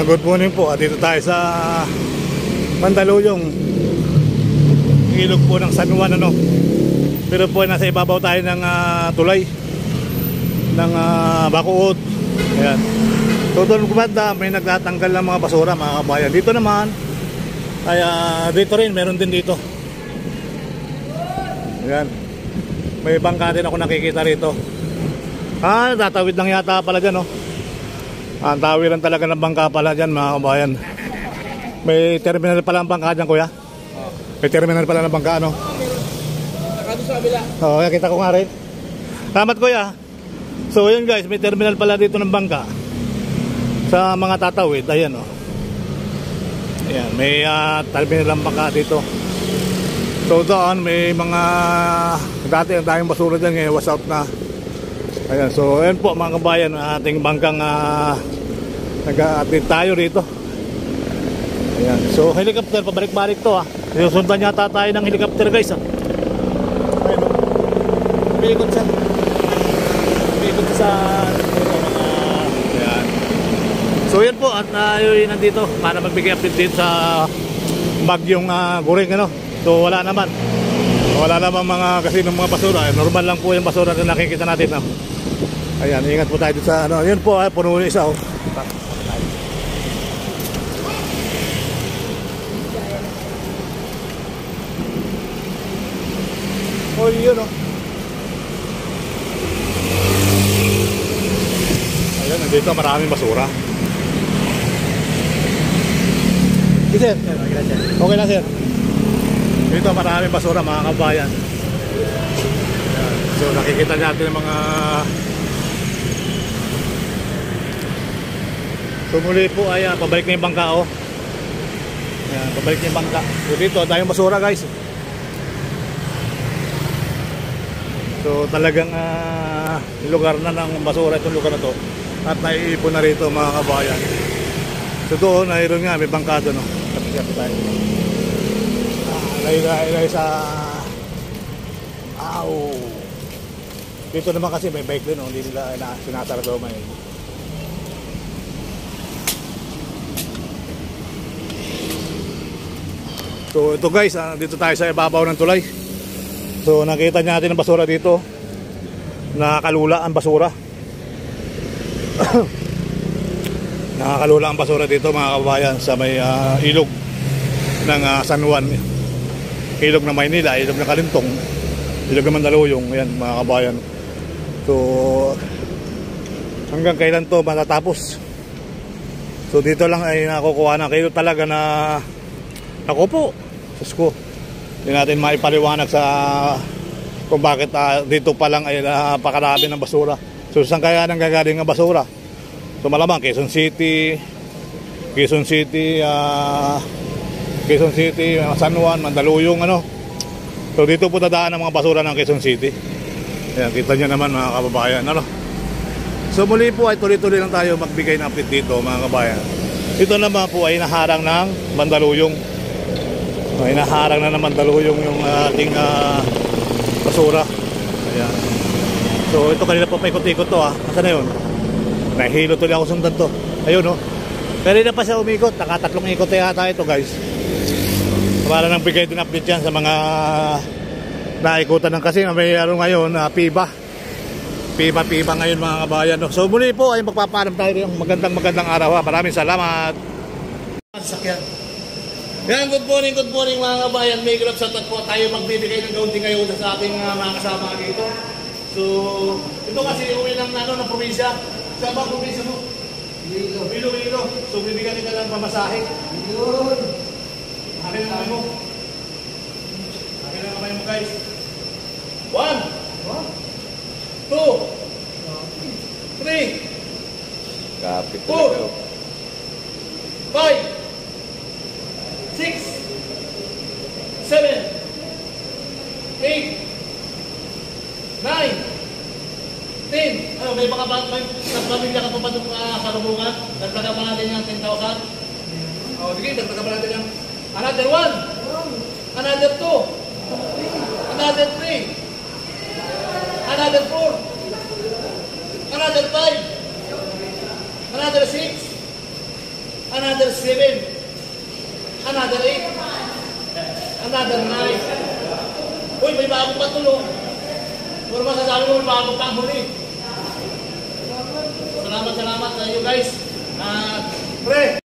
Good morning po. Dito tayo sa Mandaluyong, ilog po ng San Juan, ano. Pero po nasa ibabaw tayo ng tulay ng Bacood. Ayan. So doon kumanda may nagtatanggal ng mga basura, mga kabayan. Dito naman ay dito rin, meron din dito. Ayan. May bangka din ako nakikita rito. Tatawid lang yata pala dyan, no. Ang tawiran talaga ng bangka pala dyan, mga kabayan. May terminal pala ang bangka dyan, kuya. May terminal pala ng bangka, ano. Nakado sa kabila. Oo, kita ko nga rin. Salamat, kuya. So yun guys, may terminal pala dito ng bangka sa mga tatawid. Ayan, oh. Ayan, may terminal ng bangka dito. So doon may mga dati ang daming basura dyan, ngayon was out na. Ayan, so ayan po mga kabayan, ating bangkang nag-update tayo rito. Ayan, so helicopter, pabalik-balik to, susundan yata tayo ng helicopter, guys, Ayan, pilikot siya. Pilikot sa ayan. So yan po, at nandito para magbigay update dito sa bagyong Goring, ano. So wala naman mga kasi ng mga basura, normal lang po yung basura na nakikita natin, no? Ayan, ingat po tayo dito sa ano. Yun po, puno na isa, yun, Ayan, nandito maraming basura. Sir, okay na, sir. Dito maraming basura, mga kabayan. Ayan. So nakikita natin yung mga muli po ay pabalik na yung bangka, Ayan, pabalik na yung bangka. So dito tayong basura, guys. So talagang lugar na ng basura itong lugar na to. At naiipon na rito, mga kabayan. So doon, mayroon nga, may bangka doon, Kapit tayo. Lay sa dito naman kasi may bike din, hindi nila sinasarado may. So ito guys, dito tayo sa ibabaw ng tulay. So nakita natin ang basura dito. Nakakalula ang basura. Nakakalula ang basura dito, mga kabayan, sa may ilog ng San Juan. Ilog ng Maynila, ilog ng Kalintong, ilog ng Mandaluyong. Ayan, mga kabayan. So hanggang kailan to matatapos? So dito lang ay nakukuha na kayo talaga na ako po, Diyos ko, hindi natin maipaliwanag sa kung bakit dito pa lang ay napakarami ng basura. So saan kaya nang gagaling ang basura? So malamang Quezon City, San Juan, Mandaluyong, ano. So dito po dadaan ang mga basura ng Quezon City. Ayan, kita nyo naman, mga kababayan, ano. So muli po ay tuloy-tuloy lang tayo magbigay ng update dito, mga kababayan. Ito naman po ay naharang ng Mandaluyong. Hinaharang na naman Mandaluyong yung ating basura. Ayan. So ito kanina po paikot-ikot to, Nasaan na yun? Nahilo tuloy ako sundan to. Ayun, Kanina pa siya umikot. Nakatatlong ikot yata ito, guys. Para nang bigay din update yan sa mga naikutan ng, kasi mayroon ngayon piba ngayon, mga kabayan, So muli po ay magpapaalam tayo ng magandang araw, Maraming salamat. Sasakyan. Yan, good morning mga kabayan. May grab sa tagpo tayo magbibigay ng kaunti ngayon sa ating mga kasama dito. So ito kasi uwi ng probinsya. Sa bang probinsya mo? Iloilo. So bibigyan kita ng pamasahe. Akin ang kamay mo. Guys. 1 2 3 Kapit 4 5 6 7 8 9 10. May mga pamilya ka pa pa doon sa Rubungan. Dagdagan pa natin yung 10,000. Sige, dagdagan pa natin yung another 1, another 2, another 3, another 4, another 5, another 6, Another 7. Another 8. Another 9. Uy, may bago pa tulo. Pero masasabi mo may bago pa huli. Salamat sa inyo guys. Pre!